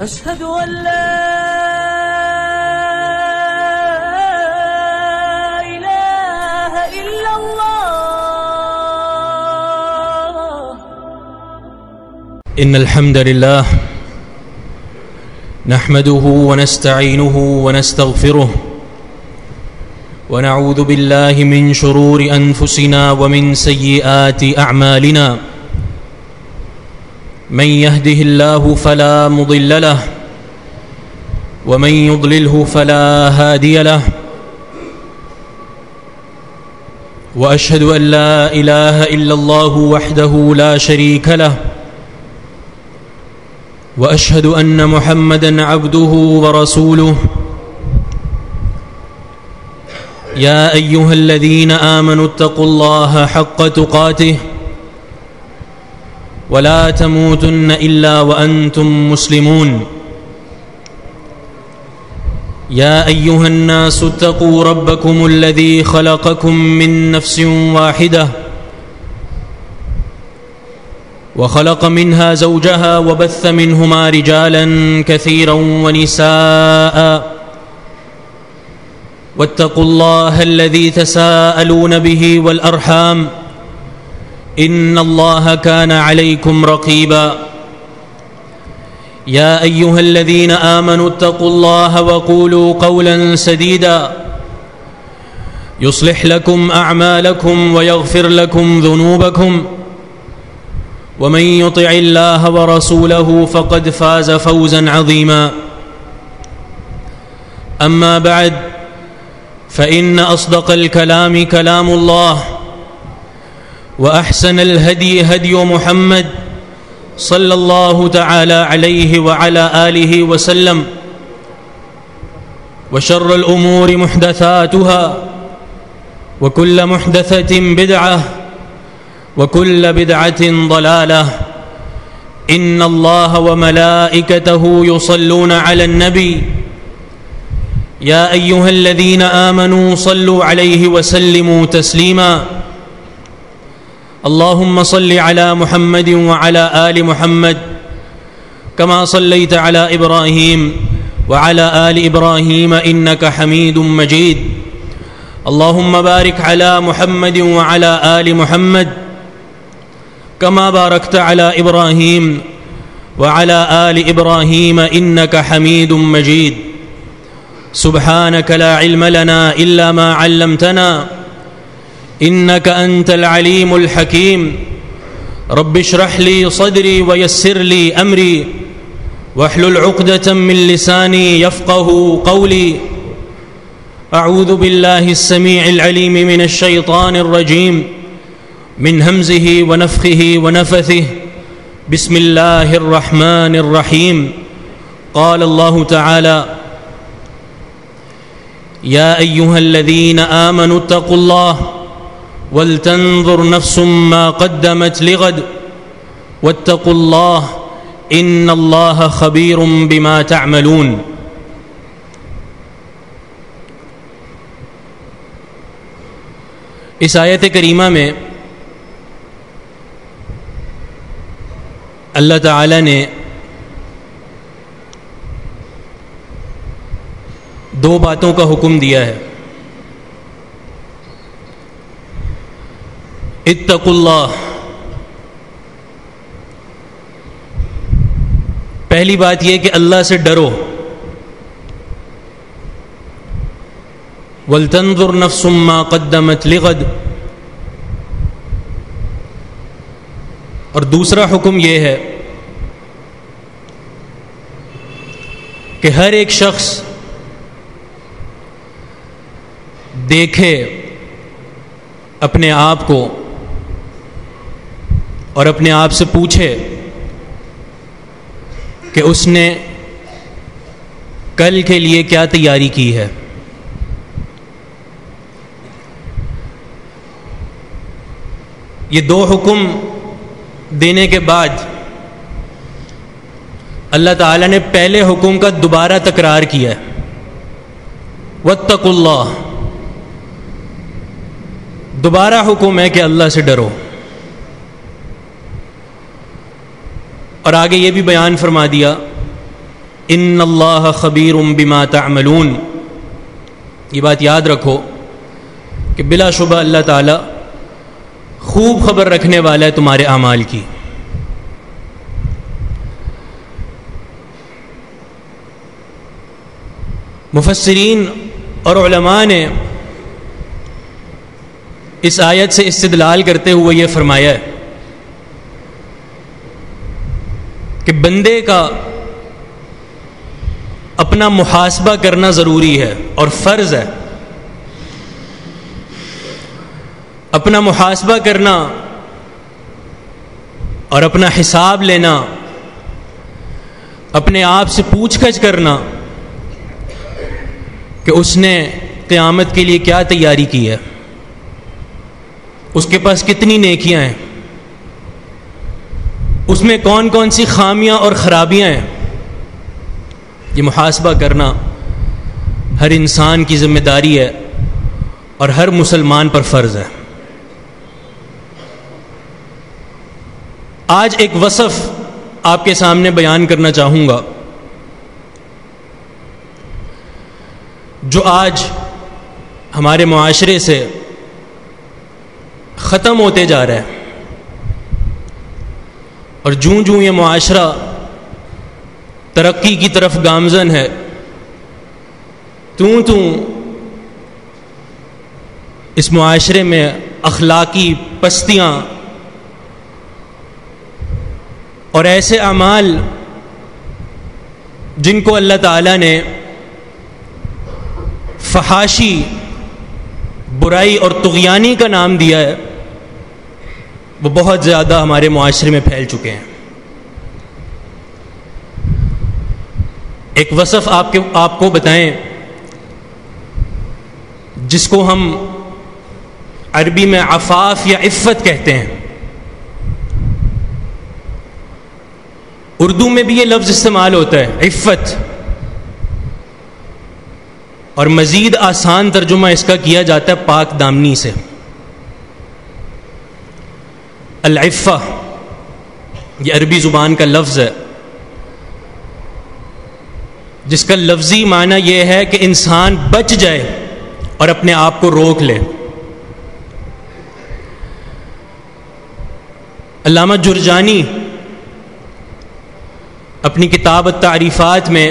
أشهد أن لا إله إلا الله. إن الحمد لله نحمده ونستعينه ونستغفره ونعوذ بالله من شرور أنفسنا ومن سيئات أعمالنا. من يهده الله فلا مضل له ومن يضلله فلا هادي له. وأشهد أن لا إله إلا الله وحده لا شريك له وأشهد أن محمدًا عبده ورسوله. يا أيها الذين آمنوا اتقوا الله حق تقاته ولا تموتن إلا وأنتم مسلمون. يا أيها الناس اتقوا ربكم الذي خلقكم من نفس واحدة وخلق منها زوجها وبث منهما رجالا كثيرا ونساء واتقوا الله الذي تساءلون به والأرحام إن الله كان عليكم رقيبا. يا أيها الذين آمنوا اتقوا الله وقولوا قولا سديدا يصلح لكم أعمالكم ويغفر لكم ذنوبكم ومن يطع الله ورسوله فقد فاز فوزا عظيما. أما بعد فإن أصدق الكلام كلام الله وأحسن الهدي هدي محمد صلى الله تعالى عليه وعلى آله وسلم. وشر الأمور محدثاتها وكل محدثة بدعة وكل بدعة ضلالة. إن الله وملائكته يصلون على النبي يا أيها الذين آمنوا صلوا عليه وسلموا تسليما. اللهم صل على محمد وعلى آل محمد كما صليت على إبراهيم وعلى آل إبراهيم إنك حميد مجيد. اللهم بارك على محمد وعلى آل محمد كما باركت على إبراهيم وعلى آل إبراهيم إنك حميد مجيد. سبحانك لا علم لنا إلا ما علمتنا إنك أنت العليم الحكيم. رب اشرح لي صدري ويسر لي أمري واحلل عقدة من لساني يفقه قولي. أعوذ بالله السميع العليم من الشيطان الرجيم من همزه ونفخه ونفثه. بسم الله الرحمن الرحيم. قال الله تعالى: يا أيها الذين آمنوا اتقوا الله ولتنظر نفس ما قدمت لغد واتقوا الله إن الله خبير بما تعملون. اس آیت کریمہ میں اللہ تعالی نے دو باتوں کا حکم دیا ہے. اتقوا اللہ. پہلی بات یہ کہ اللہ سے ڈرو. وَلْتَنْظُرْ نَفْسٌ مَّا قَدَّمَتْ لِغَدٍ. اور دوسرا حکم یہ ہے کہ ہر ایک شخص دیکھے اپنے آپ کو اور اپنے آپ سے پوچھے کہ اس نے کل کے لیے کیا تیاری کی ہے. یہ دو حکم دینے کے بعد اللہ تعالیٰ نے پہلے حکم کا دوبارہ تکرار کیا ہے. واتقوا اللہ. دوبارہ حکم ہے کہ اللہ سے ڈرو. اور آگے یہ بھی بیان فرما دیا ان اللہ خبیر بما تعملون. یہ بات یاد رکھو کہ بلا شبہ اللہ تعالی خوب خبر رکھنے والا ہے تمہارے اعمال کی. مفسرین اور علماء نے اس آیت سے استدلال کرتے ہوئے یہ فرمایا ہے کہ بندے کا اپنا محاسبہ کرنا ضروری ہے اور فرض ہے. اپنا محاسبہ کرنا اور اپنا حساب لینا، اپنے آپ سے پوچھ گچھ کرنا کہ اس نے قیامت کے لیے کیا تیاری کی ہے، اس کے پاس کتنی نیکیاں ہیں، اس میں کون کون سی خامیاں اور خرابیاں ہیں. یہ محاسبہ کرنا ہر انسان کی ذمہ داری ہے اور ہر مسلمان پر فرض ہے. آج ایک وصف آپ کے سامنے بیان کرنا چاہوں گا جو آج ہمارے معاشرے سے ختم ہوتے جا رہا ہے، اور جوں جوں یہ معاشرہ ترقی کی طرف گامزن ہے توں اس معاشرے میں اخلاقی پستیاں اور ایسے اعمال جن کو اللہ تعالیٰ نے فحاشی، برائی اور طغیانی کا نام دیا ہے، وہ بہت زیادہ ہمارے معاشرے میں پھیل چکے ہیں. ایک وصف آپ کو بتائیں جس کو ہم عربی میں عفاف یا عفت کہتے ہیں. اردو میں بھی یہ لفظ استعمال ہوتا ہے عفت، اور مزید آسان ترجمہ اس کا کیا جاتا ہے پاک دامنی سے. العفہ یہ عربی زبان کا لفظ ہے جس کا لفظی معنی یہ ہے کہ انسان بچ جائے اور اپنے آپ کو روک لے. علامہ جرجانی اپنی کتاب التعریفات میں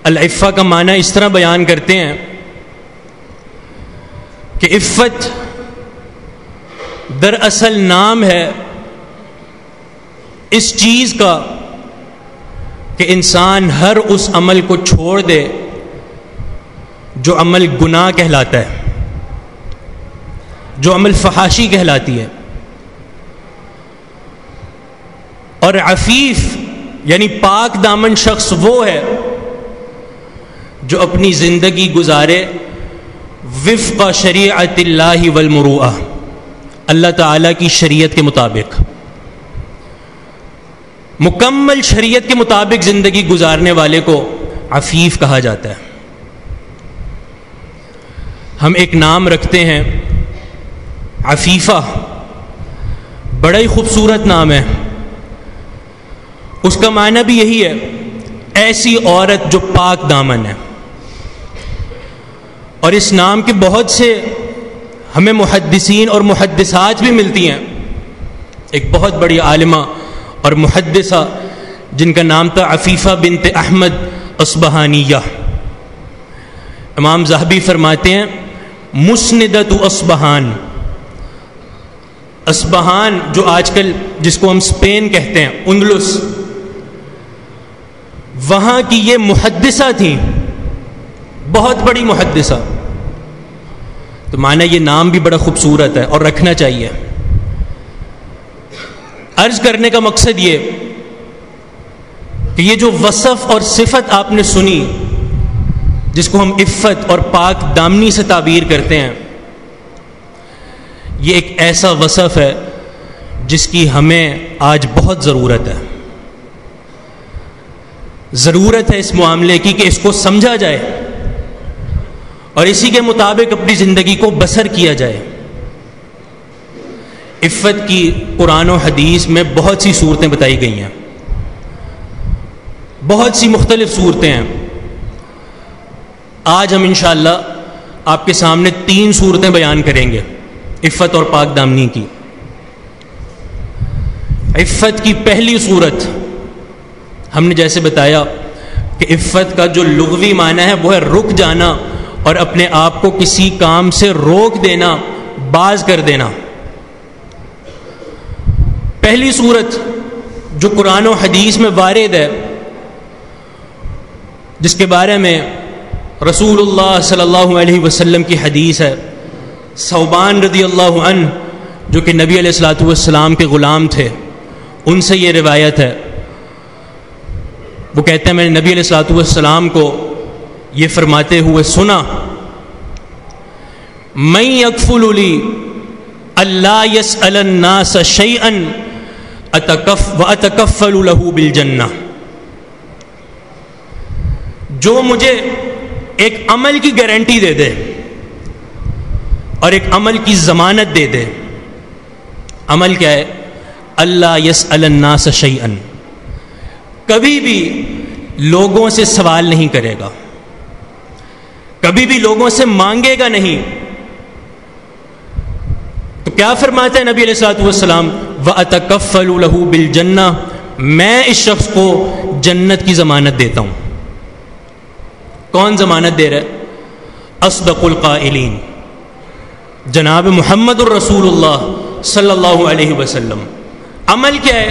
العفہ کا معنی اس طرح بیان کرتے ہیں کہ عفت دراصل نام ہے اس چیز کا کہ انسان ہر اس عمل کو چھوڑ دے جو عمل گناہ کہلاتا ہے، جو عمل فحاشی کہلاتی ہے. اور عفیف یعنی پاک دامن شخص وہ ہے جو اپنی زندگی گزارے وفق شریعت اللہ والمروءہ، اللہ تعالیٰ کی شریعت کے مطابق، مکمل شریعت کے مطابق زندگی گزارنے والے کو عفیف کہا جاتا ہے. ہم ایک نام رکھتے ہیں عفیفہ، بڑا ہی خوبصورت نام ہے. اس کا معنی بھی یہی ہے، ایسی عورت جو پاک دامن ہے. اور اس نام کے بہت سے ہمیں محدثین اور محدثات بھی ملتی ہیں. ایک بہت بڑی عالمہ اور محدثہ جن کا نام تھا عفیفہ بنت احمد اصبہانیہ. امام ذہبی فرماتے ہیں مسندۃ اصبہان، اصبہان جو آج کل جس کو ہم اسپین کہتے ہیں، اندلس، وہاں کی یہ محدثہ تھیں، بہت بڑی محدثہ. تو معنی یہ نام بھی بڑا خوبصورت ہے اور رکھنا چاہیے. عرض کرنے کا مقصد یہ کہ یہ جو وصف اور صفت آپ نے سنی جس کو ہم عفت اور پاک دامنی سے تعبیر کرتے ہیں، یہ ایک ایسا وصف ہے جس کی ہمیں آج بہت ضرورت ہے. ضرورت ہے اس معاملے کی کہ اس کو سمجھا جائے اور اسی کے مطابق اپنی زندگی کو بسر کیا جائے. عفت کی قرآن و حدیث میں بہت سی صورتیں بتائی گئی ہیں، بہت سی مختلف صورتیں ہیں. آج ہم انشاءاللہ آپ کے سامنے 3 صورتیں بیان کریں گے عفت اور پاک دامنی کی. عفت کی پہلی صورت ہم نے جیسے بتایا کہ عفت کا جو لغوی معنی ہے وہ ہے رک جانا اور اپنے آپ کو کسی کام سے روک دینا، باز کر دینا. پہلی صورت جو قرآن و حدیث میں وارد ہے، جس کے بارے میں رسول اللہ صلی اللہ علیہ وسلم کی حدیث ہے، ثوبان رضی اللہ عنہ جو کہ نبی علیہ الصلوۃ والسلام کے غلام تھے، ان سے یہ روایت ہے. وہ کہتے ہیں میں نے نبی علیہ الصلوۃ والسلام کو یہ فرماتے ہوئے سنا، من یکفل لی اللہ یسأل الناس شیئا واتکفل له بالجنہ. جو مجھے ایک عمل کی گارنٹی دے دے اور ایک عمل کی ضمانت دے دے. عمل کیا ہے؟ اللہ یسأل الناس شیئا، کبھی بھی لوگوں سے سوال نہیں کرے گا، کبھی بھی لوگوں سے مانگے گا نہیں. تو کیا فرماتے ہیں نبی علیہ الصلوۃ والسلام؟ وَأَتَكَفَّلُ لَهُ بِالْجَنَّةِ، میں اس شخص کو جنت کی ضمانت دیتا ہوں. کون ضمانت دے رہا ہے؟ اصدق القائلین، جناب محمد الرسول اللہ صلی اللہ علیہ وسلم. عمل کیا ہے؟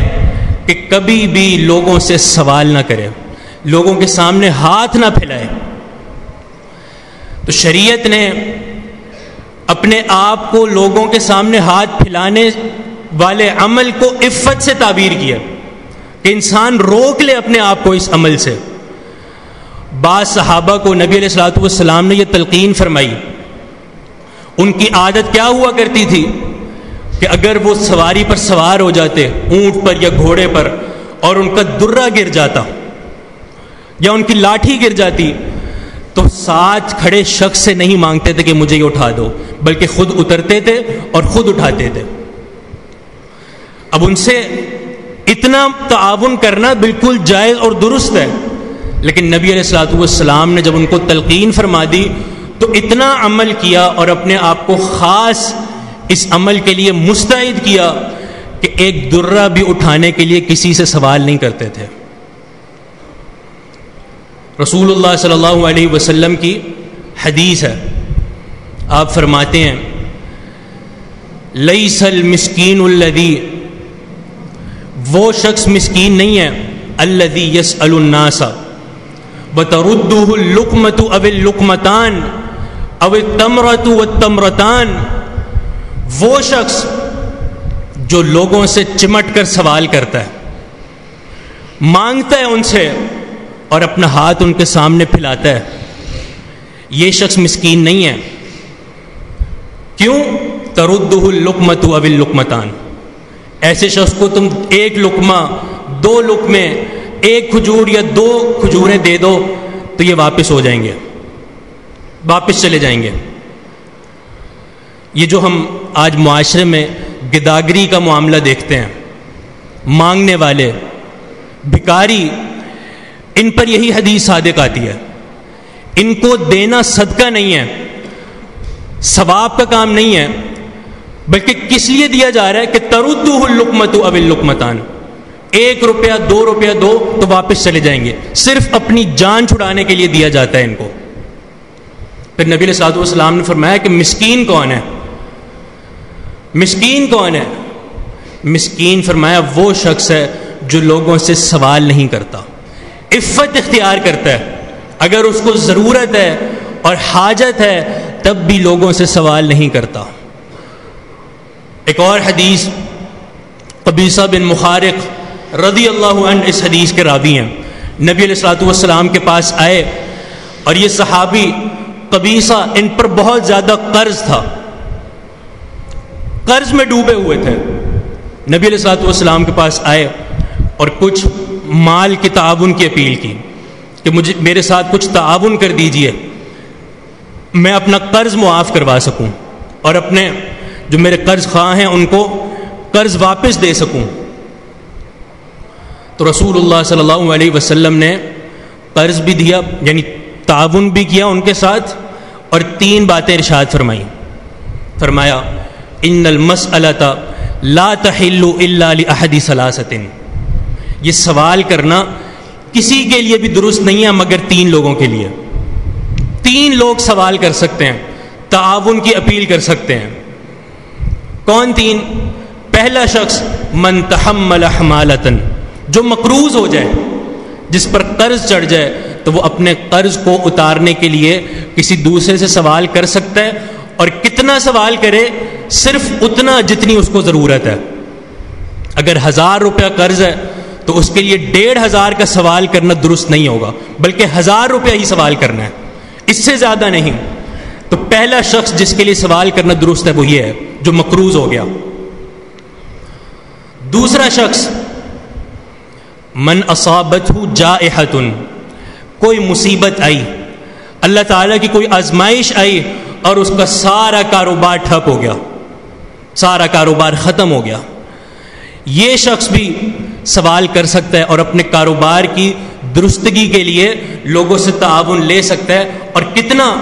کہ کبھی بھی لوگوں سے سوال نہ کرے، لوگوں کے سامنے ہاتھ نہ پھیلائے. تو شریعت نے اپنے آپ کو لوگوں کے سامنے ہاتھ پھیلانے والے عمل کو عفت سے تعبیر کیا کہ انسان روک لے اپنے آپ کو اس عمل سے. بعض صحابہ کو نبی علیہ الصلوۃ والسلام نے یہ تلقین فرمائی. ان کی عادت کیا ہوا کرتی تھی کہ اگر وہ سواری پر سوار ہو جاتے، اونٹ پر یا گھوڑے پر، اور ان کا درہ گر جاتا یا ان کی لاٹھی گر جاتی، تو ساتھ کھڑے شخص سے نہیں مانگتے تھے کہ مجھے یہ اٹھا دو، بلکہ خود اترتے تھے اور خود اٹھاتے تھے. اب ان سے اتنا تعاون کرنا بالکل جائز اور درست ہے، لیکن نبی علیہ الصلوۃ والسلام نے جب ان کو تلقین فرما دی تو اتنا عمل کیا اور اپنے آپ کو خاص اس عمل کے لیے مستعد کیا کہ ایک درہ بھی اٹھانے کے لیے کسی سے سوال نہیں کرتے تھے. رسول اللہ صلی اللہ علیہ وسلم کی حدیث ہے، آپ فرماتے ہیں لیس المسکین الذی، وہ شخص مسکین نہیں ہے، الذی یسأل الناس وترده اللقمۃ او اللقمتان او التمرۃ والتمرتان. وہ شخص جو لوگوں سے چمٹ کر سوال کرتا ہے، مانگتا ہے ان سے اور اپنا ہاتھ ان کے سامنے پھیلاتا ہے، یہ شخص مسکین نہیں ہے. کیوں؟ تردہ اللقمۃ او اللقمتان، ایسے شخص کو تم ایک لقمہ، 2 لقمے، 1 کھجور یا 2 کھجوریں دے دو تو یہ واپس ہو جائیں گے، واپس چلے جائیں گے. یہ جو ہم آج معاشرے میں گداگری کا معاملہ دیکھتے ہیں، مانگنے والے، بھکاری، ان پر یہی حدیث صادق آتی ہے. ان کو دینا صدقہ نہیں ہے، ثواب کا کام نہیں ہے، بلکہ کس لیے دیا جا رہا ہے کہ تردہ اللقمۃ او اللقمتان، 1 روپیہ 2 روپیہ دو تو واپس چلے جائیں گے، صرف اپنی جان چھڑانے کے لیے دیا جاتا ہے ان کو. پھر نبی علیہ الصلوۃ والسلام نے فرمایا کہ مسکین کون ہے؟ مسکین کون ہے؟ مسکین فرمایا وہ شخص ہے جو لوگوں سے سوال نہیں کرتا، عفت اختیار کرتا ہے، اگر اس کو ضرورت ہے اور حاجت ہے تب بھی لوگوں سے سوال نہیں کرتا. ایک اور حدیث، قبیصہ بن مخارق رضی اللہ عنہ اس حدیث کے راوی ہیں، نبی علیہ الصلوۃ والسلام کے پاس آئے اور یہ صحابی قبیصہ، ان پر بہت زیادہ قرض تھا، قرض میں ڈوبے ہوئے تھے. نبی علیہ الصلوۃ والسلام کے پاس آئے اور کچھ مال کی تعاون کی اپیل کی کہ میرے ساتھ کچھ تعاون کر دیجئے، میں اپنا قرض معاف کروا سکوں اور اپنے جو میرے قرض خواہ ہیں ان کو قرض واپس دے سکوں. تو رسول اللہ صلی اللہ علیہ وسلم نے قرض بھی دیا، یعنی تعاون بھی کیا ان کے ساتھ، اور 3 باتیں ارشاد فرمائیں. فرمایا ان المسألۃ لا تحل الا لأحد ثلاثۃ، یہ سوال کرنا کسی کے لیے بھی درست نہیں ہے مگر 3 لوگوں کے لیے. 3 لوگ سوال کر سکتے ہیں، تعاون کی اپیل کر سکتے ہیں. کون 3؟ پہلا شخص من تحمل حمالۃ، جو مقروض ہو جائے، جس پر قرض چڑھ جائے، تو وہ اپنے قرض کو اتارنے کے لیے کسی دوسرے سے سوال کر سکتا ہے. اور کتنا سوال کرے؟ صرف اتنا جتنی اس کو ضرورت ہے. اگر 1000 روپیہ قرض ہے تو اس کے لیے 1500 کا سوال کرنا درست نہیں ہوگا، بلکہ 1000 روپیہ ہی سوال کرنا ہے، اس سے زیادہ نہیں. تو پہلا شخص جس کے لیے سوال کرنا درست ہے وہ یہ ہے جو مقروض ہو گیا. دوسرا شخص من اصابتہ جائحۃ، کوئی مصیبت آئی، اللہ تعالیٰ کی کوئی آزمائش آئی اور اس کا سارا کاروبار ٹھپ ہو گیا، سارا کاروبار ختم ہو گیا. یہ شخص بھی سوال کر سکتا ہے اور اپنے کاروبار کی درستگی کے لیے لوگوں سے تعاون لے سکتا ہے. اور کتنا؟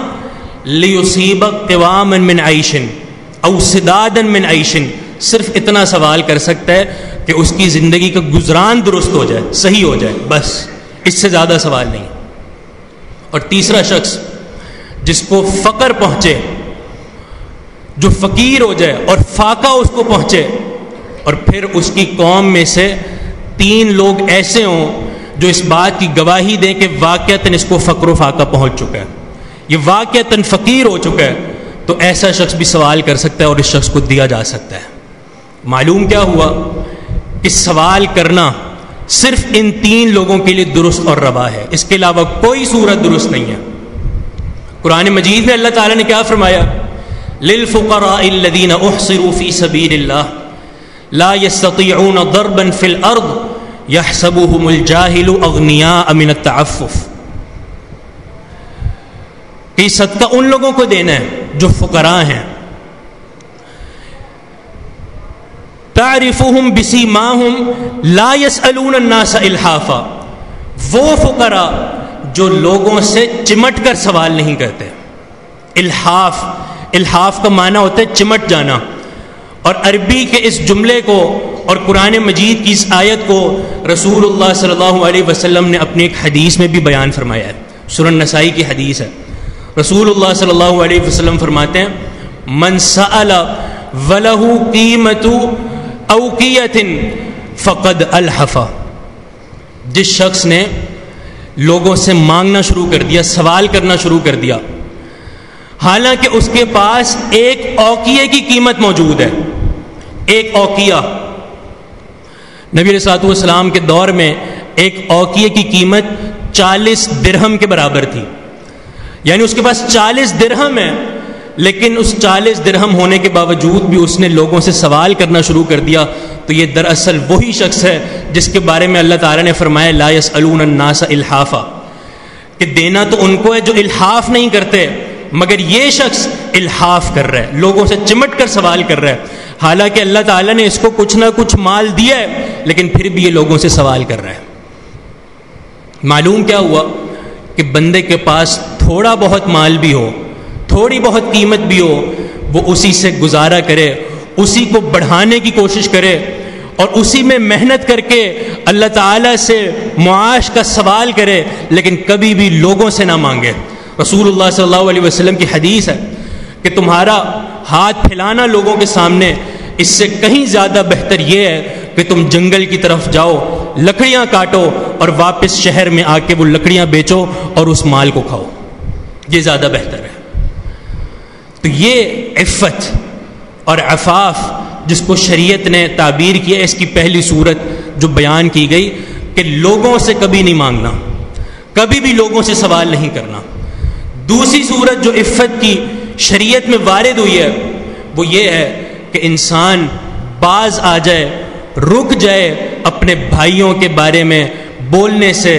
لیصیب قواما من عیش او سدادا من عیش، صرف اتنا سوال کر سکتا ہے کہ اس کی زندگی کا گزران درست ہو جائے، صحیح ہو جائے، بس اس سے زیادہ سوال نہیں. اور تیسرا شخص جس کو فقر پہنچے، جو فقیر ہو جائے اور فاقہ اس کو پہنچے، اور پھر اس کی قوم میں سے 3 لوگ ایسے ہوں جو اس بات کی گواہی دیں کہ واقعتاً اس کو فقر و فاقہ پہنچ چکا ہے، یہ واقعتاً فقیر ہو چکا ہے، تو ایسا شخص بھی سوال کر سکتا ہے اور اس شخص کو دیا جا سکتا ہے. معلوم کیا ہوا کہ سوال کرنا صرف ان 3 لوگوں کے لیے درست اور روا ہے، اس کے علاوہ کوئی صورت درست نہیں ہے. قرآن مجید میں اللہ تعالیٰ نے کیا فرمایا؟ للفقراء الذین احصروا فی سبیل اللہ لا يستطيعون ضربا في الارض يحسبهم الجاهل اغنیاء من التعفف، کہ صدقہ ان لوگوں کو دینا ہے جو فقراء ہیں. تعرفهم بسیماهم لا يسألون الناس الحافا، وہ فقراء جو لوگوں سے چمٹ کر سوال نہیں کرتے. الحاف کا معنی ہوتا ہے چمٹ جانا. اور عربی کے اس جملے کو اور قرآن مجید کی اس آیت کو رسول اللہ صلی اللہ علیہ وسلم نے اپنی ایک حدیث میں بھی بیان فرمایا ہے. سنن نسائی کی حدیث ہے. رسول اللہ صلی اللہ علیہ وسلم فرماتے ہیں من سأل وله قیمة اوقیة فقد الحف، جس شخص نے لوگوں سے مانگنا شروع کر دیا، سوال کرنا شروع کر دیا، حالانکہ اس کے پاس ایک اوقیے کی قیمت موجود ہے. ایک اوقیہ، نبی علیہ الصلوۃ والسلام کے دور میں ایک اوقیے کی قیمت 40 درہم کے برابر تھی. یعنی اس کے پاس 40 درہم ہے، لیکن اس 40 درہم ہونے کے باوجود بھی اس نے لوگوں سے سوال کرنا شروع کر دیا. تو یہ دراصل وہی شخص ہے جس کے بارے میں اللہ تعالیٰ نے فرمایا لا يسألون الناس الحافا، کہ دینا تو ان کو ہے جو الحاف نہیں کرتے، مگر یہ شخص الحاف کر رہا ہے، لوگوں سے چمٹ کر سوال کر رہا ہے. حالانکہ اللہ تعالیٰ نے اس کو کچھ نہ کچھ مال دیا ہے، لیکن پھر بھی یہ لوگوں سے سوال کر رہا ہے. معلوم کیا ہوا کہ بندے کے پاس تھوڑا بہت مال بھی ہو، تھوڑی بہت قیمت بھی ہو، وہ اسی سے گزارا کرے، اسی کو بڑھانے کی کوشش کرے، اور اسی میں محنت کر کے اللہ تعالیٰ سے معاش کا سوال کرے، لیکن کبھی بھی لوگوں سے نہ مانگے. رسول اللہ صلی اللہ علیہ وسلم کی حدیث ہے کہ تمہارا ہاتھ پھیلانا لوگوں کے سامنے، اس سے کہیں زیادہ بہتر یہ ہے کہ تم جنگل کی طرف جاؤ، لکڑیاں کاٹو اور واپس شہر میں آ کے وہ لکڑیاں بیچو اور اس مال کو کھاؤ، یہ زیادہ بہتر ہے. تو یہ عفت اور عفاف جس کو شریعت نے تعبیر کیا، اس کی پہلی صورت جو بیان کی گئی کہ لوگوں سے کبھی نہیں مانگنا، کبھی بھی لوگوں سے سوال نہیں کرنا. دوسری صورت جو عفت کی شریعت میں وارد ہوئی ہے وہ یہ ہے کہ انسان باز آ جائے، رک جائے اپنے بھائیوں کے بارے میں بولنے سے،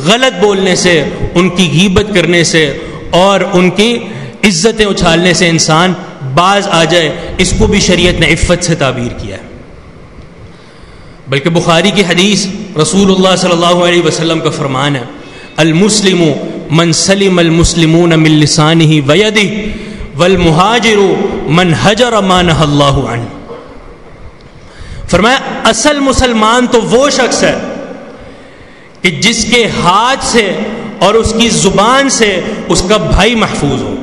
غلط بولنے سے، ان کی غیبت کرنے سے اور ان کی عزتیں اچھالنے سے انسان باز آ جائے. اس کو بھی شریعت نے عفت سے تعبیر کیا ہے. بلکہ بخاری کی حدیث رسول اللہ صلی اللہ علیہ وسلم کا فرمان ہے، المسلم من سلم المسلمون من لسانہ ویدہ والمہاجر من حجر ما نہی اللہ عنہ۔ فرمایا اصل مسلمان تو وہ شخص ہے کہ جس کے ہاتھ سے اور اس کی زبان سے اس کا بھائی محفوظ ہو۔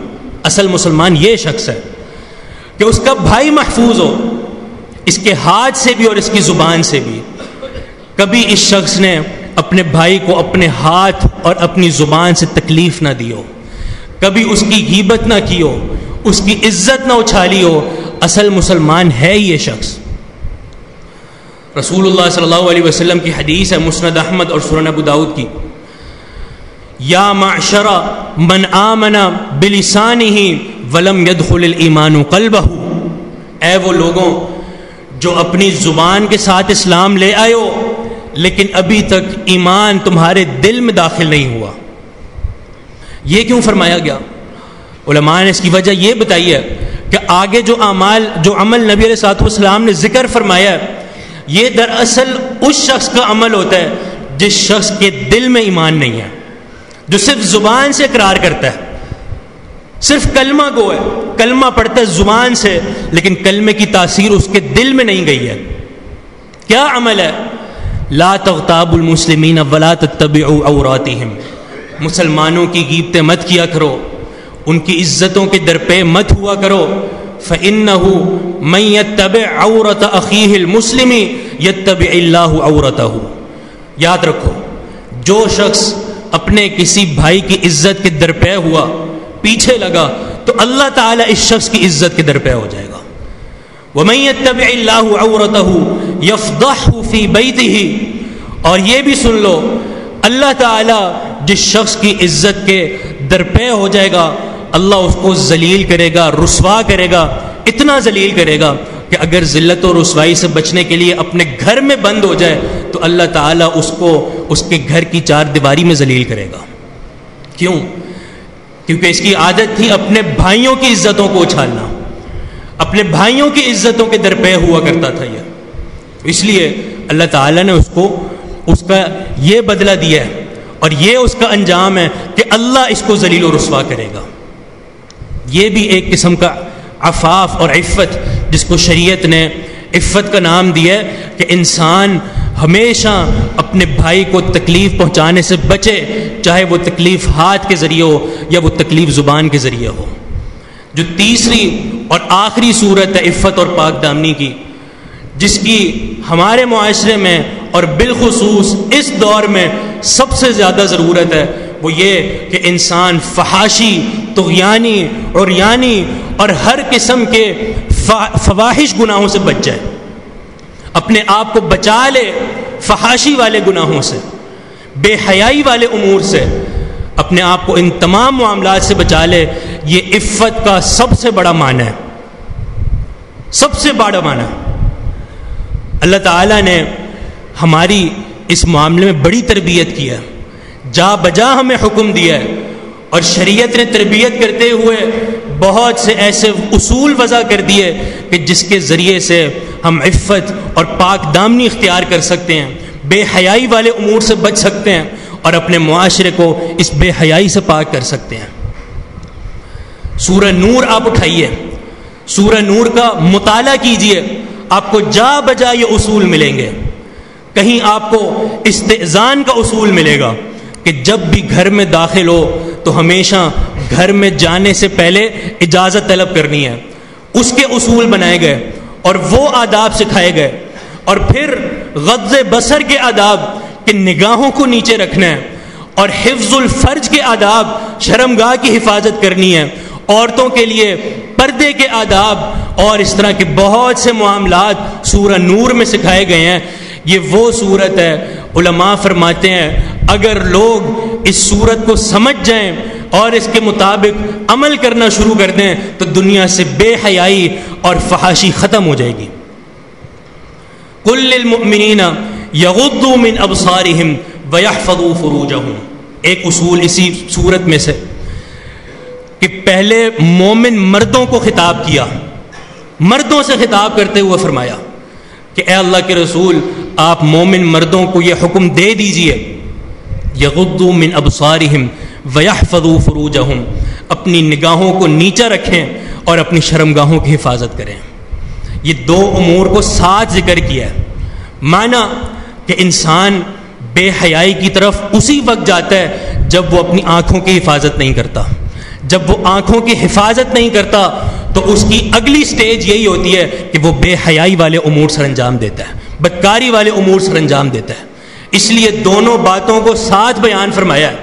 اصل مسلمان یہ شخص ہے کہ اس کا بھائی محفوظ ہو، اس کے ہاتھ سے بھی اور اس کی زبان سے بھی۔ کبھی اس شخص نے اپنے بھائی کو اپنے ہاتھ اور اپنی زبان سے تکلیف نہ دی ہو، کبھی اس کی غیبت نہ کی ہو، اس کی عزت نہ اچھالی ہو، اصل مسلمان ہے یہ شخص۔ رسول اللہ صلی اللہ علیہ وسلم کی حدیث ہے مسند احمد اور سنن ابو داؤد کی، یا معشر من آمن بلسانہ ولم يدخل الایمان قلبہ، اے وہ لوگوں جو اپنی زبان کے ساتھ اسلام لے آئے ہو لیکن ابھی تک ایمان تمہارے دل میں داخل نہیں ہوا۔ یہ کیوں فرمایا گیا؟ علماء نے اس کی وجہ یہ بتائی ہے کہ آگے جو عمل نبی علیہ الصلوۃ والسلام نے ذکر فرمایا ہے، یہ دراصل اس شخص کا عمل ہوتا ہے جس شخص کے دل میں ایمان نہیں ہے، جو صرف زبان سے اقرار کرتا ہے، صرف کلمہ گو ہے، کلمہ پڑھتا ہے زبان سے لیکن کلمے کی تاثیر اس کے دل میں نہیں گئی ہے۔ کیا عمل ہے؟ لا تغتابوا المسلمین ولا تتبعوا عوراتہم، مسلمانوں کی غیبتیں مت کیا کرو، ان کی عزتوں کے درپے مت ہوا کرو۔ فإنہ من یتبع عورت اخیہ المسلم یتبع اللہ عورتہ، یاد رکھو جو شخص اپنے کسی بھائی کی عزت کے درپے ہوا، پیچھے لگا، تو اللہ تعالیٰ اس شخص کی عزت کے درپے ہو جائے گا۔ وَمَن يَتَّبِعِ اللَّهُ عَوْرَتَهُ يَفْضَحْهُ فِي بَيْتِهِ، اور یہ بھی سن لو اللہ تعالیٰ جس شخص کی عزت کے درپے ہو جائے گا اللہ اس کو ذلیل کرے گا، رسوا کرے گا، اتنا ذلیل کرے گا کہ اگر ذلت اور رسوائی سے بچنے کے لیے اپنے گھر میں بند ہو جائے تو اللہ تعالیٰ اس کو اس کے گھر کی چار دیواری میں ذلیل کرے گا۔ کیوں؟ کیونکہ اس کی عادت تھی اپنے بھائیوں کی عزتوں کو اچھالنا، اپنے بھائیوں کی عزتوں کے درپے ہوا کرتا تھا یہ، اس لیے اللہ تعالیٰ نے اس کو اس کا یہ بدلہ دیا ہے اور یہ اس کا انجام ہے کہ اللہ اس کو ذلیل و رسوا کرے گا۔ یہ بھی ایک قسم کا عفاف اور عفت جس کو شریعت نے عفت کا نام دیا ہے کہ انسان ہمیشہ اپنے بھائی کو تکلیف پہنچانے سے بچے، چاہے وہ تکلیف ہاتھ کے ذریعے ہو یا وہ تکلیف زبان کے ذریعے ہو۔ جو تیسری اور آخری صورت ہے عفت اور پاک دامنی کی، جس کی ہمارے معاشرے میں اور بالخصوص اس دور میں سب سے زیادہ ضرورت ہے، وہ یہ کہ انسان فحاشی، طغیانی، عریانی اور ہر قسم کے فواحش گناہوں سے بچ جائے، اپنے آپ کو بچا لے فحاشی والے گناہوں سے، بے حیائی والے امور سے، اپنے آپ کو ان تمام معاملات سے بچا لے۔ یہ عفت کا سب سے بڑا معنی ہے، سب سے بڑا معنی ہے۔ اللہ تعالیٰ نے ہماری اس معاملے میں بڑی تربیت کی ہے، جا بجا ہمیں حکم دیا ہے، اور شریعت نے تربیت کرتے ہوئے بہت سے ایسے اصول وضع کر دیے کہ جس کے ذریعے سے ہم عفت اور پاک دامنی اختیار کر سکتے ہیں، بے حیائی والے امور سے بچ سکتے ہیں اور اپنے معاشرے کو اس بے حیائی سے پاک کر سکتے ہیں۔ سورہ نور آپ اٹھائیے، سورہ نور کا مطالعہ کیجئے، آپ کو جا بجا یہ اصول ملیں گے۔ کہیں آپ کو استئذان کا اصول ملے گا کہ جب بھی گھر میں داخل ہو تو ہمیشہ گھر میں جانے سے پہلے اجازت طلب کرنی ہے، اس کے اصول بنائے گئے اور وہ آداب سکھائے گئے، اور پھر غض بصر کے آداب کہ نگاہوں کو نیچے رکھنا ہے، اور حفظ الفرج کے آداب شرمگاہ کی حفاظت کرنی ہے، عورتوں کے لیے پردے کے آداب، اور اس طرح کے بہت سے معاملات سورہ نور میں سکھائے گئے ہیں۔ یہ وہ صورت ہے، علماء فرماتے ہیں اگر لوگ اس صورت کو سمجھ جائیں اور اس کے مطابق عمل کرنا شروع کر دیں تو دنیا سے بے حیائی اور فحاشی ختم ہو جائے گی۔ قل للمؤمنین یغضوا من ابصارہم ویحفظوا فروجہم، ایک اصول اسی صورت میں سے کہ پہلے مومن مردوں کو خطاب کیا، مردوں سے خطاب کرتے ہوئے فرمایا کہ اے اللہ کے رسول آپ مومن مردوں کو یہ حکم دے دیجئے یغضوا من ابصارہم ویحفظوا فروجہم، اپنی نگاہوں کو نیچا رکھیں اور اپنی شرمگاہوں کی حفاظت کریں۔ یہ دو امور کو ساتھ ذکر کیا ہے۔ معنی کہ انسان بے حیائی کی طرف اسی وقت جاتا ہے جب وہ اپنی آنکھوں کی حفاظت نہیں کرتا۔ جب وہ آنکھوں کی حفاظت نہیں کرتا تو اس کی اگلی سٹیج یہی ہوتی ہے کہ وہ بے حیائی والے امور سر انجام دیتا ہے، بدکاری والے امور سر انجام دیتا ہے۔ اس لیے دونوں باتوں کو ساتھ بیان فرمایا ہے،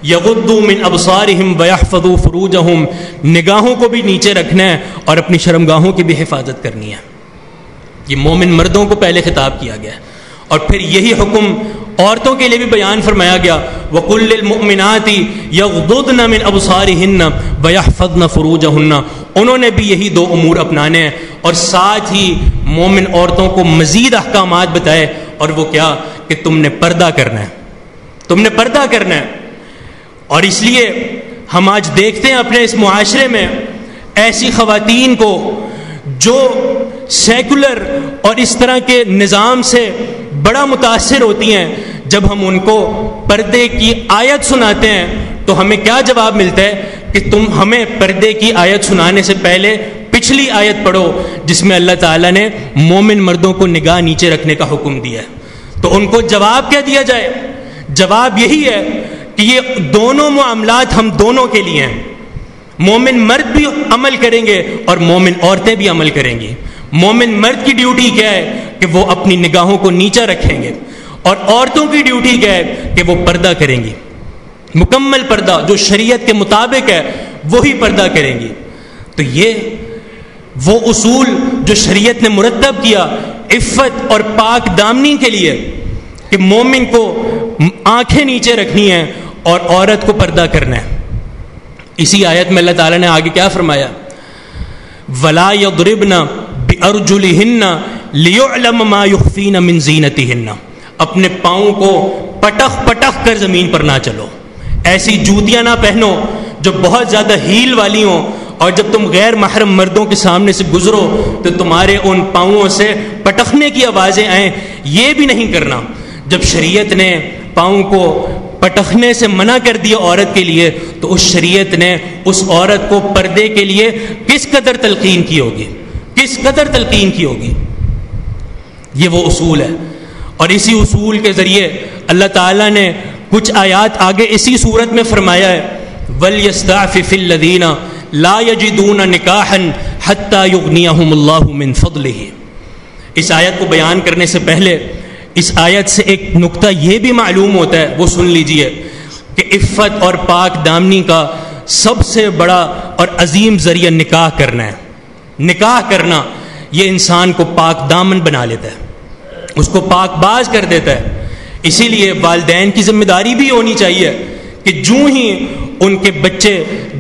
یغضوا من ابصارہم ویحفظوا فروجہم، نگاہوں کو بھی نیچے رکھنا ہے اور اپنی شرمگاہوں کی بھی حفاظت کرنی ہے۔ یہ مومن مردوں کو پہلے خطاب کیا گیا اور پھر یہی حکم عورتوں کے لیے بھی بیان فرمایا گیا، وَقُلْ لِلْمُؤْمِنَاتِ يَغْضُضْنَ مِنْ أَبْصَارِهِنَّ وَيَحْفَظْنَ فُرُوجَهُنَّ، انہوں نے بھی یہی دو امور اپنانے ہیں اور ساتھ ہی مومن عورتوں کو مزید احکامات بتائے، اور وہ کیا کہ تم نے پردہ کرنا ہے، تم نے پردہ کرنا ہے۔ اور اس لیے ہم آج دیکھتے ہیں اپنے اس معاشرے میں ایسی خواتین کو جو سیکولر اور اس طرح کے نظام سے بڑا متاثر ہوتی ہیں، جب ہم ان کو پردے کی آیت سناتے ہیں تو ہمیں کیا جواب ملتا ہے کہ تم ہمیں پردے کی آیت سنانے سے پہلے پچھلی آیت پڑھو جس میں اللہ تعالیٰ نے مومن مردوں کو نگاہ نیچے رکھنے کا حکم دیا ہے۔ تو ان کو جواب کیا دیا جائے؟ جواب یہی ہے کہ یہ دونوں معاملات ہم دونوں کے لیے ہیں۔ مومن مرد بھی عمل کریں گے اور مومن عورتیں بھی عمل کریں گی۔ مومن مرد کی ڈیوٹی کیا ہے کہ وہ اپنی نگاہوں کو نیچا رکھیں گے، اور عورتوں کی ڈیوٹی کیا ہے کہ وہ پردہ کریں گی، مکمل پردہ جو شریعت کے مطابق ہے وہی پردہ کریں گی۔ تو یہ وہ اصول جو شریعت نے مرتب کیا عفت اور پاک دامنی کے لیے کہ مومن کو آنکھیں نیچے رکھنی ہیں اور عورت کو پردہ کرنا ہے۔ اسی آیت میں اللہ تعالیٰ نے آگے کیا فرمایا؟ وَلَا يَضْرِبْنَ بِأَرْجُلِهِنَّ لِيُعْلَمَ مَا يُخْفِينَ مِنْ زِينَتِهِنَّ، اپنے پاؤں کو پٹخ پٹخ کر زمین پر نہ چلو، ایسی جوتیاں نہ پہنو جو بہت زیادہ ہیل والی ہوں، اور جب تم غیر محرم مردوں کے سامنے سے گزرو تو تمہارے ان پاؤں سے پٹخنے کی آوازیں آئیں، یہ بھی نہیں کرنا۔ جب شریعت نے پاؤں کو پٹخنے سے منع کر دیا عورت کے لیے تو اس شریعت نے اس عورت کو پردے کے لیے کس قدر تلقین کی ہوگی، کس قدر تلقین کی ہوگی۔ یہ وہ اصول ہے، اور اسی اصول کے ذریعے اللہ تعالیٰ نے کچھ آیات آگے اسی صورت میں فرمایا ہے، وَلْيَسْتَعْفِفِ الَّذِينَ لَا يَجِدُونَ نِكَاحًا حَتَّى يُغْنِيَهُمُ اللَّهُ مِنْ فَضْلِهِ۔ اس آیت کو بیان کرنے سے پہلے اس آیت سے ایک نقطہ یہ بھی معلوم ہوتا ہے، وہ سن لیجئے کہ عفت اور پاک دامنی کا سب سے بڑا اور عظیم ذریعہ نکاح کرنا ہے۔ نکاح کرنا یہ انسان کو پاک دامن بنا لیتا ہے، اس کو پاک باز کر دیتا ہے۔ اسی لیے والدین کی ذمہ داری بھی ہونی چاہیے کہ جو ہی ان کے بچے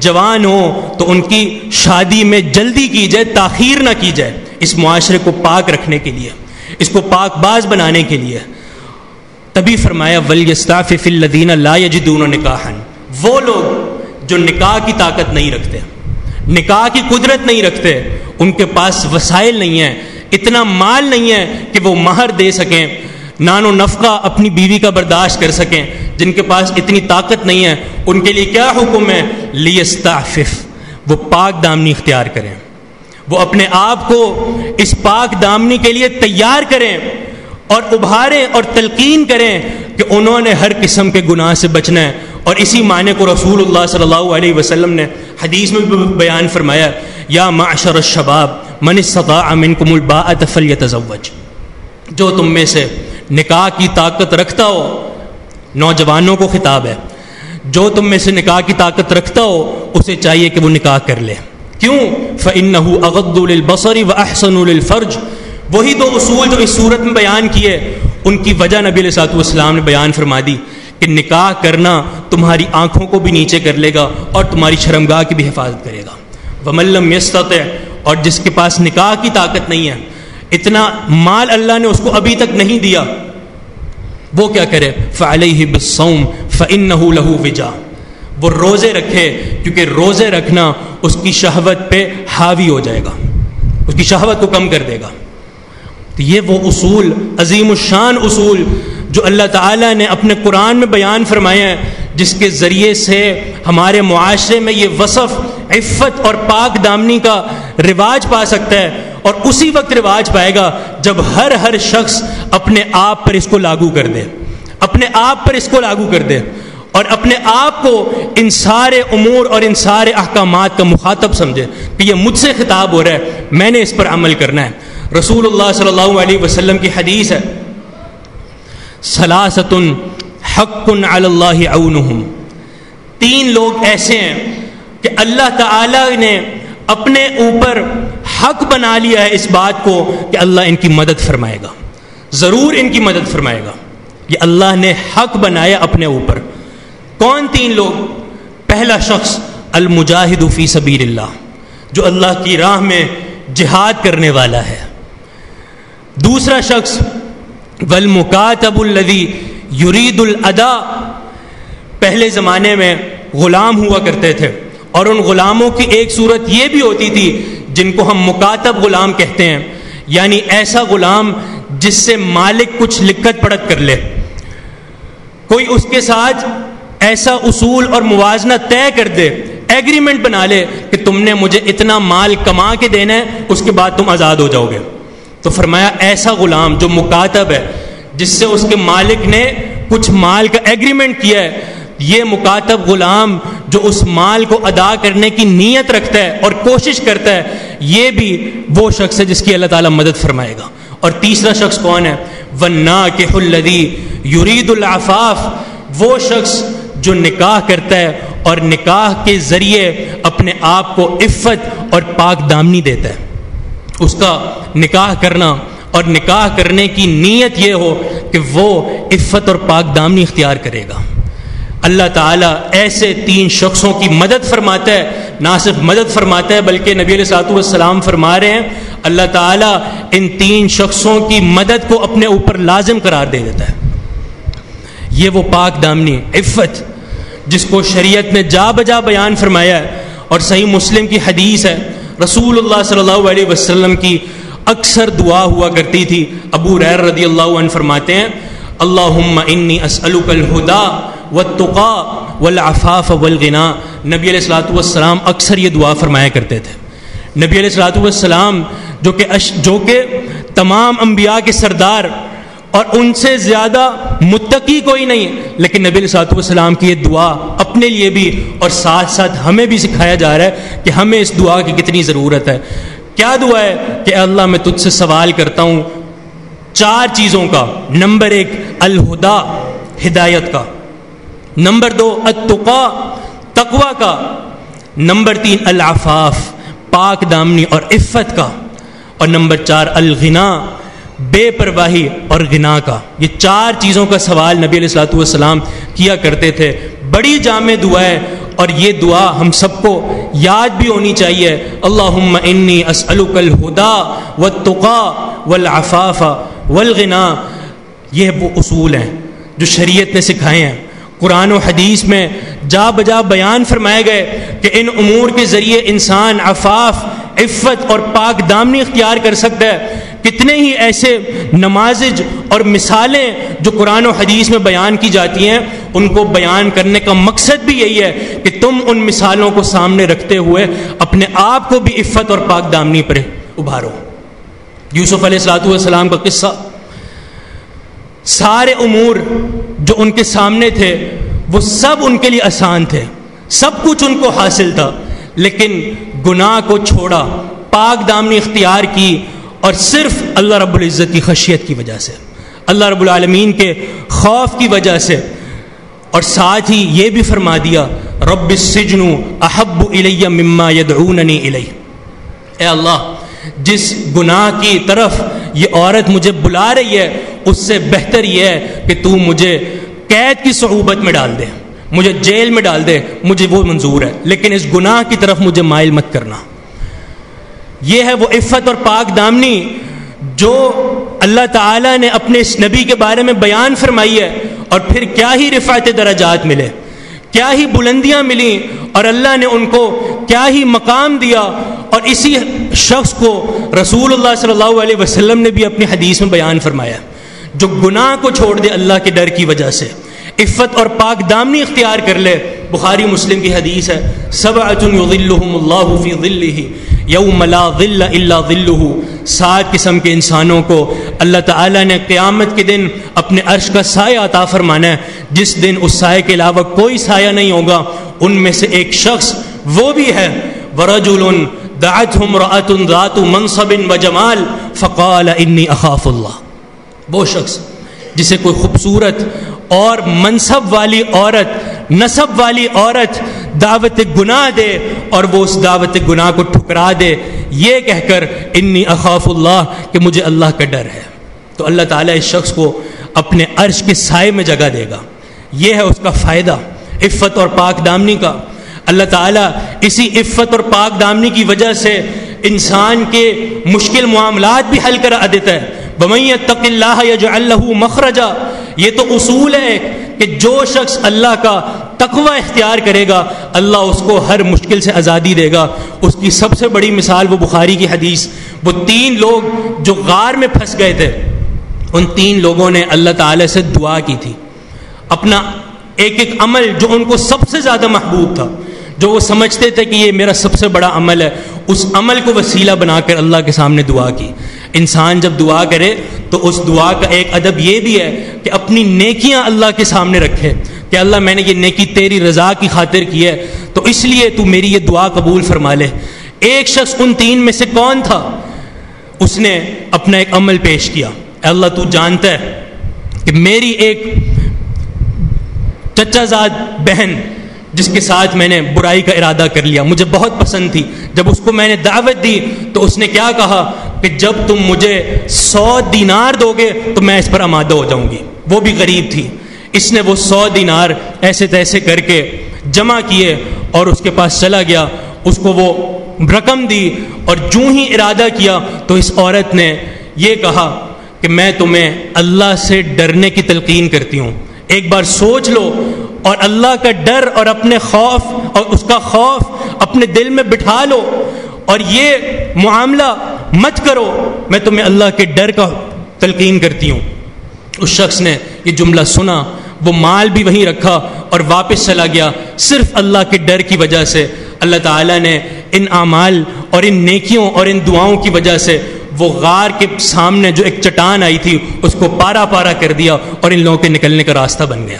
جوان ہوں تو ان کی شادی میں جلدی کی جائے، تاخیر نہ کی جائے، اس معاشرے کو پاک رکھنے کے لیے، اس کو پاک باز بنانے کے لیے۔ تبھی فرمایا وَلْيَسْتَعْفِفِ الَّذِينَ لَا يَجِدُونَ نِكَاحًا، وہ لوگ جو نکاح کی طاقت نہیں رکھتے، نکاح کی قدرت نہیں رکھتے، ان کے پاس وسائل نہیں ہیں، اتنا مال نہیں ہے کہ وہ مہر دے سکیں، نان و نفقہ اپنی بیوی کا برداشت کر سکیں، جن کے پاس اتنی طاقت نہیں ہے، ان کے لیے کیا حکم ہے؟ لِيَسْتَعْفِفْ، وہ پاک دامنی اختیار کریں، وہ اپنے آپ کو اس پاک دامنی کے لیے تیار کریں اور ابھاریں اور تلقین کریں کہ انہوں نے ہر قسم کے گناہ سے بچنا ہے۔ اور اسی معنی کو رسول اللہ صلی اللہ علیہ وسلم نے حدیث میں بھی بیان فرمایا، یا معشر الشباب من استطاع منکم الباءۃ فلیتزوج، جو تم میں سے نکاح کی طاقت رکھتا ہو، نوجوانوں کو خطاب ہے، جو تم میں سے نکاح کی طاقت رکھتا ہو اسے چاہیے کہ وہ نکاح کر لے۔ کیوں؟ فإنہ اغض للبصر واحسن للفرج، وہی دو اصول جو اس صورت میں بیان کیے ان کی وجہ نبی علیہ الصلوۃ والسلام نے بیان فرما دی کہ نکاح کرنا تمہاری آنکھوں کو بھی نیچے کر لے گا اور تمہاری شرمگاہ کی بھی حفاظت کرے گا۔ ومن لم یستطع، اور جس کے پاس نکاح کی طاقت نہیں ہے، اتنا مال اللہ نے اس کو ابھی تک نہیں دیا، وہ کیا کرے؟ فعلیہ بالصوم فإنہ لہ وجاء، وہ روزے رکھے، کیونکہ روزے رکھنا اس کی شہوت پہ حاوی ہو جائے گا، اس کی شہوت کو کم کر دے گا۔ تو یہ وہ اصول، عظیم الشان اصول جو اللہ تعالیٰ نے اپنے قرآن میں بیان فرمایا ہے، جس کے ذریعے سے ہمارے معاشرے میں یہ وصف عفت اور پاک دامنی کا رواج پا سکتا ہے، اور اسی وقت رواج پائے گا جب ہر شخص اپنے آپ پر اس کو لاگو کر دے، اپنے آپ پر اس کو لاگو کر دے، اور اپنے آپ کو ان سارے امور اور ان سارے احکامات کا مخاطب سمجھے کہ یہ مجھ سے خطاب ہو رہا ہے، میں نے اس پر عمل کرنا ہے۔ رسول اللہ صلی اللہ علیہ وسلم کی حدیث ہے، ثلاثۃ حق علی اللہ عونہم، تین لوگ ایسے ہیں کہ اللہ تعالی نے اپنے اوپر حق بنا لیا ہے اس بات کو کہ اللہ ان کی مدد فرمائے گا، ضرور ان کی مدد فرمائے گا، یہ اللہ نے حق بنایا اپنے اوپر۔ کون تین لوگ؟ پہلا شخص المجاہد فی سبیل اللہ، جو اللہ کی راہ میں جہاد کرنے والا ہے۔ دوسرا شخص والمکاتب الذی یرید الادا، پہلے زمانے میں غلام ہوا کرتے تھے، اور ان غلاموں کی ایک صورت یہ بھی ہوتی تھی جن کو ہم مکاتب غلام کہتے ہیں، یعنی ایسا غلام جس سے مالک کچھ لکھت پڑھت کر لے، کوئی اس کے ساتھ ایسا اصول اور موازنہ طے کر دے، ایگریمنٹ بنا لے کہ تم نے مجھے اتنا مال کما کے دینا ہے، اس کے بعد تم آزاد ہو جاؤ گے۔ تو فرمایا ایسا غلام جو مکاتب ہے، جس سے اس کے مالک نے کچھ مال کا ایگریمنٹ کیا ہے، یہ مکاتب غلام جو اس مال کو ادا کرنے کی نیت رکھتا ہے اور کوشش کرتا ہے، یہ بھی وہ شخص ہے جس کی اللہ تعالیٰ مدد فرمائے گا۔ اور تیسرا شخص کون ہے؟ والناکح الذی یرید العفاف، وہ شخص جو نکاح کرتا ہے اور نکاح کے ذریعے اپنے آپ کو عفت اور پاک دامنی دیتا ہے۔ اس کا نکاح کرنا اور نکاح کرنے کی نیت یہ ہو کہ وہ عفت اور پاک دامنی اختیار کرے گا۔ اللہ تعالیٰ ایسے تین شخصوں کی مدد فرماتا ہے، نہ صرف مدد فرماتا ہے بلکہ نبی علیہ الصلوۃ والسلام فرما رہے ہیں اللہ تعالیٰ ان تین شخصوں کی مدد کو اپنے اوپر لازم قرار دے دیتا ہے۔ یہ وہ پاک دامنی عفت جس کو شریعت نے جا بجا بیان فرمایا ہے، اور صحیح مسلم کی حدیث ہے، رسول اللہ صلی اللہ علیہ وسلم کی اکثر دعا ہوا کرتی تھی۔ ابو ہریرہ رضی اللہ عنہ فرماتے ہیں اللہم انی اسألک الہدی والتقی والعفاف والغنی۔ نبی علیہ الصلوۃ والسلام اکثر یہ دعا فرمایا کرتے تھے۔ نبی علیہ الصلوۃ والسلام جو کہ تمام انبیاء کے سردار اور ان سے زیادہ متقی کوئی نہیں ہے، لیکن نبی علیہ الصلوۃ والسلام کی یہ دعا اپنے لیے بھی اور ساتھ ساتھ ہمیں بھی سکھایا جا رہا ہے کہ ہمیں اس دعا کی کتنی ضرورت ہے۔ کیا دعا ہے؟ کہ اللہ میں تجھ سے سوال کرتا ہوں چار چیزوں کا۔ نمبر ایک الہدا، ہدایت کا۔ نمبر دو التقی، تقوی کا۔ نمبر تین العفاف، پاک دامنی اور عفت کا۔ اور نمبر چار الغنا، بے پرواہی اور غنا کا۔ یہ چار چیزوں کا سوال نبی علیہ الصلوۃ والسلام کیا کرتے تھے۔ بڑی جامع دعا ہے، اور یہ دعا ہم سب کو یاد بھی ہونی چاہیے۔ اللہم انی اسألک الہدی والتقی والعفاف والغنا۔ یہ وہ اصول ہیں جو شریعت نے سکھائے ہیں، قرآن و حدیث میں جا بجا بیان فرمائے گئے کہ ان امور کے ذریعے انسان عفاف، عفت اور پاک دامنی اختیار کر سکتا ہے۔ کتنے ہی ایسے نماذج اور مثالیں جو قرآن و حدیث میں بیان کی جاتی ہیں، ان کو بیان کرنے کا مقصد بھی یہی ہے کہ تم ان مثالوں کو سامنے رکھتے ہوئے اپنے آپ کو بھی عفت اور پاک دامنی پر ابھارو۔ یوسف علیہ الصلوۃ والسلام کا قصہ، سارے امور جو ان کے سامنے تھے وہ سب ان کے لیے آسان تھے، سب کچھ ان کو حاصل تھا، لیکن گناہ کو چھوڑا، پاک دامنی اختیار کی، اور صرف اللہ رب العزت کی خشیت کی وجہ سے، اللہ رب العالمین کے خوف کی وجہ سے۔ اور ساتھ ہی یہ بھی فرما دیا رب السجن احب الی مما یدعوننی الیہ، اے اللہ جس گناہ کی طرف یہ عورت مجھے بلا رہی ہے اس سے بہتر یہ ہے کہ تو مجھے قید کی صعوبت میں ڈال دے، مجھے جیل میں ڈال دے، مجھے وہ منظور ہے، لیکن اس گناہ کی طرف مجھے مائل مت کرنا۔ یہ ہے وہ عفت اور پاک دامنی جو اللہ تعالیٰ نے اپنے اس نبی کے بارے میں بیان فرمائی ہے، اور پھر کیا ہی رفعت درجات ملے، کیا ہی بلندیاں ملیں اور اللہ نے ان کو کیا ہی مقام دیا. اور اسی شخص کو رسول اللہ صلی اللہ علیہ وسلم نے بھی اپنی حدیث میں بیان فرمایا جو گناہ کو چھوڑ دے اللہ کے ڈر کی وجہ سے, عفت اور پاک دامنی اختیار کر لے. بخاری مسلم کی حدیث ہے, سبعۃ یظلھم اللہ فی ظلہ یوم لا ظل الا ظلہ. 7 قسم کے انسانوں کو اللہ تعالیٰ نے قیامت کے دن اپنے عرش کا سایہ عطا فرمانا ہے, جس دن اس سایہ کے علاوہ کوئی سایہ نہیں ہوگا. ان میں سے ایک شخص وہ بھی ہے, ورجل دعته امرأة ذات منصب وجمال فقال انی اخاف اللہ. وہ شخص جسے کوئی خوبصورت اور منصب والی عورت, نسب والی عورت دعوت گناہ دے اور وہ اس دعوت گناہ کو ٹھکرا دے یہ کہہ کر انی اخاف اللہ کہ مجھے اللہ کا ڈر ہے, تو اللہ تعالیٰ اس شخص کو اپنے عرش کے سائے میں جگہ دے گا. یہ ہے اس کا فائدہ عفت اور پاک دامنی کا. اللہ تعالیٰ اسی عفت اور پاک دامنی کی وجہ سے انسان کے مشکل معاملات بھی حل کرا دیتا ہے. وَمَن يَتَّقِ اللَّهَ يَجْعَل لَّهُ مَخْرَجًا. یہ تو اصول ہے کہ جو شخص اللہ کا تقوی اختیار کرے گا اللہ اس کو ہر مشکل سے آزادی دے گا. اس کی سب سے بڑی مثال وہ بخاری کی حدیث, وہ 3 لوگ جو غار میں پھنس گئے تھے, ان 3 لوگوں نے اللہ تعالیٰ سے دعا کی تھی. اپنا ایک عمل جو ان کو سب سے زیادہ محبوب تھا, جو وہ سمجھتے تھے کہ یہ میرا سب سے بڑا عمل ہے, اس عمل کو وسیلہ بنا کر اللہ کے سامنے دعا کی. انسان جب دعا کرے تو اس دعا کا ایک ادب یہ بھی ہے کہ اپنی نیکیاں اللہ کے سامنے رکھے کہ اللہ میں نے یہ نیکی تیری رضا کی خاطر کی ہے تو اس لیے تو میری یہ دعا قبول فرما لے. ایک شخص ان 3 میں سے کون تھا؟ اس نے اپنا ایک عمل پیش کیا, اے اللہ تو جانتا ہے کہ میری ایک چچا زاد بہن جس کے ساتھ میں نے برائی کا ارادہ کر لیا مجھے بہت پسند تھی, جب اس کو میں نے دعوت دی تو اس نے کیا کہا کہ جب تم مجھے 100 دینار دو گے تو میں اس پر آمادہ ہو جاؤں گی. وہ بھی غریب تھی, اس نے وہ 100 دینار ایسے تیسے کر کے جمع کیے اور اس کے پاس چلا گیا, اس کو وہ رقم دی اور جو ہی ارادہ کیا تو اس عورت نے یہ کہا کہ میں تمہیں اللہ سے ڈرنے کی تلقین کرتی ہوں, ایک بار سوچ لو اور اللہ کا ڈر اور اپنے خوف اور اس کا خوف اپنے دل میں بٹھا لو اور یہ معاملہ مت کرو, میں تمہیں اللہ کے ڈر کا تلقین کرتی ہوں. اس شخص نے یہ جملہ سنا, وہ مال بھی وہیں رکھا اور واپس چلا گیا. صرف اللہ کے ڈر کی وجہ سے اللہ تعالیٰ نے ان اعمال اور ان نیکیوں اور ان دعاؤں کی وجہ سے وہ غار کے سامنے جو ایک چٹان آئی تھی اس کو پارا پارا کر دیا اور ان لوگوں کے نکلنے کا راستہ بن گیا.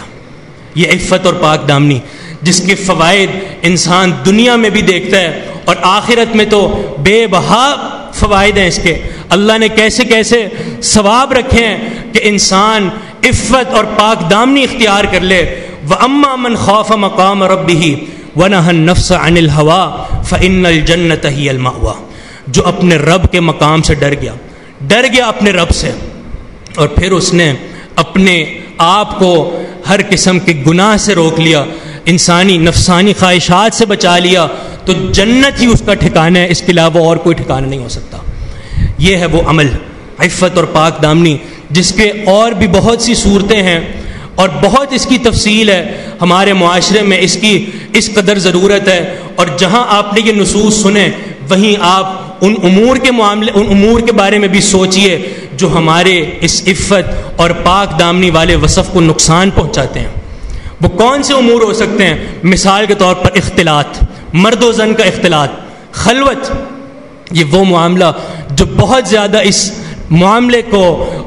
یہ عفت اور پاک دامنی جس کے فوائد انسان دنیا میں بھی دیکھتا ہے اور آخرت میں تو بے بہا فوائد ہیں اس کے. اللہ نے کیسے کیسے ثواب رکھے ہیں کہ انسان عفت اور پاک دامنی اختیار کر لے. وَأَمَّا مَنْ خَافَ مَقَامَ رَبِّهِ وَنَهَى النَّفْسَ عَنِ الْهَوَىٰ فَإِنَّ الْجَنَّةَ هِيَ الْمَأْوَىٰ. جو اپنے رب کے مقام سے ڈر گیا اپنے رب سے اور پھر اس نے اپنے آپ کو ہر قسم کے گناہ سے روک لیا, انسانی نفسانی خواہشات سے بچا لیا, تو جنت ہی اس کا ٹھکانہ ہے, اس کے علاوہ اور کوئی ٹھکانہ نہیں ہو سکتا. یہ ہے وہ عمل عفت اور پاک دامنی جس کے اور بھی بہت سی صورتیں ہیں اور بہت اس کی تفصیل ہے. ہمارے معاشرے میں اس کی اس قدر ضرورت ہے اور جہاں آپ نے یہ نصوص سنے وہیں آپ ان امور کے بارے میں بھی سوچئے جو ہمارے اس عفت اور پاک دامنی والے وصف کو نقصان پہنچاتے ہیں. وہ کون سے امور ہو سکتے ہیں؟ مثال کے طور پر اختلاط, مرد و زن کا اختلاط, خلوت. یہ وہ معاملہ جو بہت زیادہ اس معاملے کو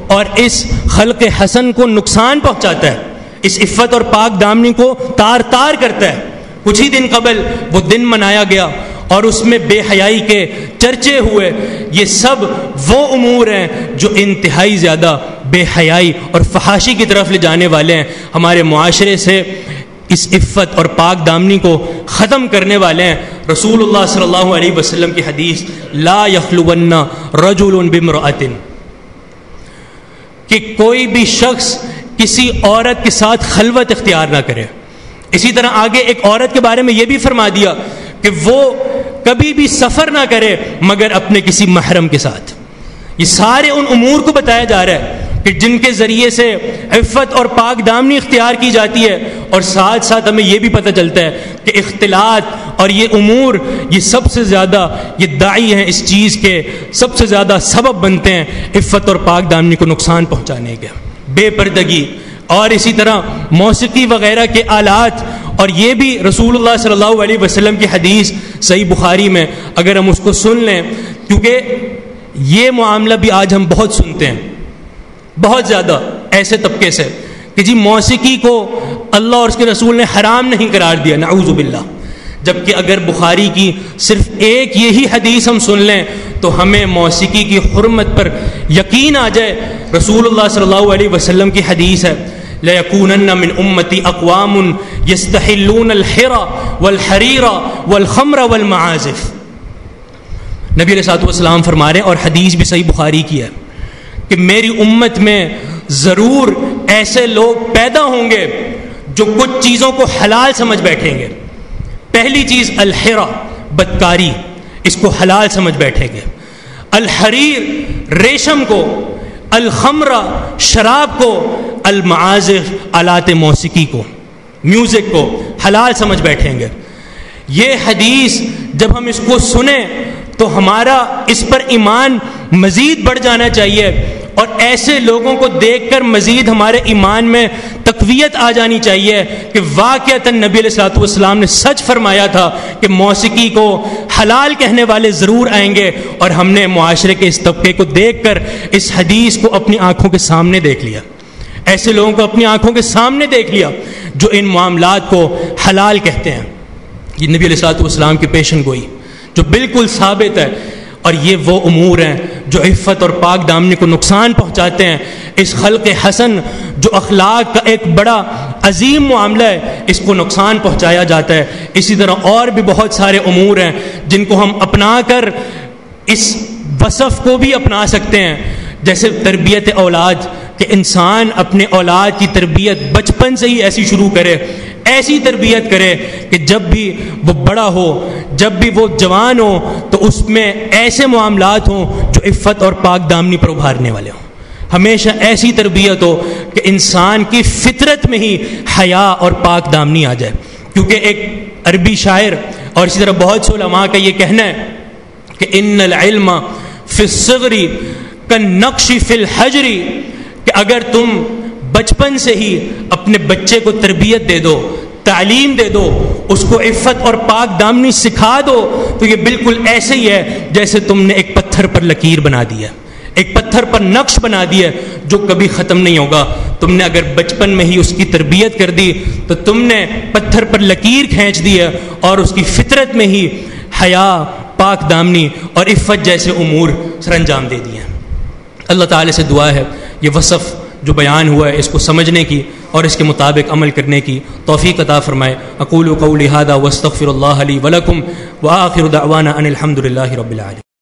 اور اس خلق حسن کو نقصان پہنچاتا ہے, اس عفت اور پاک دامنی کو تار تار کرتا ہے. کچھ ہی دن قبل وہ دن منایا گیا اور اس میں بے حیائی کے چرچے ہوئے. یہ سب وہ امور ہیں جو انتہائی زیادہ بے حیائی اور فحاشی کی طرف لے جانے والے ہیں, ہمارے معاشرے سے اس عفت اور پاک دامنی کو ختم کرنے والے ہیں. رسول اللہ صلی اللہ علیہ وسلم کی حدیث لا یخلون رجل بامرأۃ, کہ کوئی بھی شخص کسی عورت کے ساتھ خلوت اختیار نہ کرے. اسی طرح آگے ایک عورت کے بارے میں یہ بھی فرما دیا کہ وہ کبھی بھی سفر نہ کرے مگر اپنے کسی محرم کے ساتھ. یہ سارے ان امور کو بتایا جا رہا ہے. کہ جن کے ذریعے سے عفت اور پاک دامنی اختیار کی جاتی ہے، اور ساتھ ساتھ ہمیں یہ بھی پتہ چلتا ہے کہ اختلاط اور یہ امور یہ سب سے زیادہ یہ داعی ہیں اس چیز کے، سب سے زیادہ سبب بنتے ہیں عفت اور پاک دامنی کو نقصان پہنچانے کے۔ بے پردگی اور اسی طرح موسیقی وغیرہ کے آلات، اور یہ بھی رسول اللہ صلی اللہ علیہ وسلم کی حدیث صحیح بخاری میں اگر ہم اس کو سن لیں، کیونکہ یہ معاملہ بھی آج ہم بہت سنتے ہیں، بہت زیادہ ایسے طبقے سے کہ جی موسیقی کو اللہ اور اس کے رسول نے حرام نہیں قرار دیا، نعوذ باللہ، جبکہ اگر بخاری کی صرف ایک یہی حدیث ہم سن لیں تو ہمیں موسیقی کی حرمت پر یقین آ جائے۔ رسول اللہ صلی اللہ علیہ وسلم کی حدیث ہے، لَيَكُونَنَّ مِنْ أُمَّتِي أَقْوَامٌ يَسْتَحِلُّونَ الْحِرَ وَالْحَرِيرَ وَالْخَمْرَ وَالْمَعَازِفِ۔ نبی علیہ الصلوۃ والسلام فرما رہے ہیں، اور حدیث بھی صحیح بخاری کی ہے، کہ میری امت میں ضرور ایسے لوگ پیدا ہوں گے جو کچھ چیزوں کو حلال سمجھ بیٹھیں گے۔ پہلی چیز الحرہ، بدکاری، اس کو حلال سمجھ بیٹھیں گے۔ الحریر، ریشم کو۔ الخمرہ، شراب کو۔ المعازف، آلات موسیقی کو، میوزک کو حلال سمجھ بیٹھیں گے۔ یہ حدیث جب ہم اس کو سنیں تو ہمارا اس پر ایمان مزید بڑھ جانا چاہیے، اور ایسے لوگوں کو دیکھ کر مزید ہمارے ایمان میں تقویت آ جانی چاہیے کہ واقعتاً نبی علیہ الصلوۃ والسلام نے سچ فرمایا تھا کہ موسیقی کو حلال کہنے والے ضرور آئیں گے، اور ہم نے معاشرے کے اس طبقے کو دیکھ کر اس حدیث کو اپنی آنکھوں کے سامنے دیکھ لیا، ایسے لوگوں کو اپنی آنکھوں کے سامنے دیکھ لیا جو ان معاملات کو حلال کہتے ہیں۔ یہ نبی علیہ الصلوۃ والسلام کی پیشن گوئی جو بالکل ثابت ہے، اور یہ وہ امور ہیں جو عفت اور پاک دامنی کو نقصان پہنچاتے ہیں۔ اس خلق حسن جو اخلاق کا ایک بڑا عظیم معاملہ ہے، اس کو نقصان پہنچایا جاتا ہے۔ اسی طرح اور بھی بہت سارے امور ہیں جن کو ہم اپنا کر اس وصف کو بھی اپنا سکتے ہیں، جیسے تربیت اولاد، کہ انسان اپنے اولاد کی تربیت بچپن سے ہی ایسی شروع کرے، ایسی تربیت کرے کہ جب بھی وہ بڑا ہو، جب بھی وہ جوان ہو، تو اس میں ایسے معاملات ہوں جو عفت اور پاک دامنی پر ابھارنے والے ہوں۔ ہمیشہ ایسی تربیت ہو کہ انسان کی فطرت میں ہی حیا اور پاک دامنی آ جائے، کیونکہ ایک عربی شاعر اور اسی طرح بہت سے علماء کا یہ کہنا ہے کہ ان العلم فی الصغر کالنقش فی الحجر، کہ اگر تم بچپن سے ہی اپنے بچے کو تربیت دے دو، تعلیم دے دو، اس کو عفت اور پاک دامنی سکھا دو، تو یہ بالکل ایسے ہی ہے جیسے تم نے ایک پتھر پر لکیر بنا دی ہے، ایک پتھر پر نقش بنا دیا جو کبھی ختم نہیں ہوگا۔ تم نے اگر بچپن میں ہی اس کی تربیت کر دی تو تم نے پتھر پر لکیر کھینچ دی ہے، اور اس کی فطرت میں ہی حیا، پاک دامنی اور عفت جیسے امور سر انجام دے دیے ہیں۔ اللہ تعالی سے دعا ہے یہ وصف جو بیان ہوا ہے اس کو سمجھنے کی اور اس کے مطابق عمل کرنے کی توفیق عطا فرمائے۔ اقول قولی ھذا واستغفر اللہ لی ولکم وآخر دعوانا ان الحمد للہ رب العالمین۔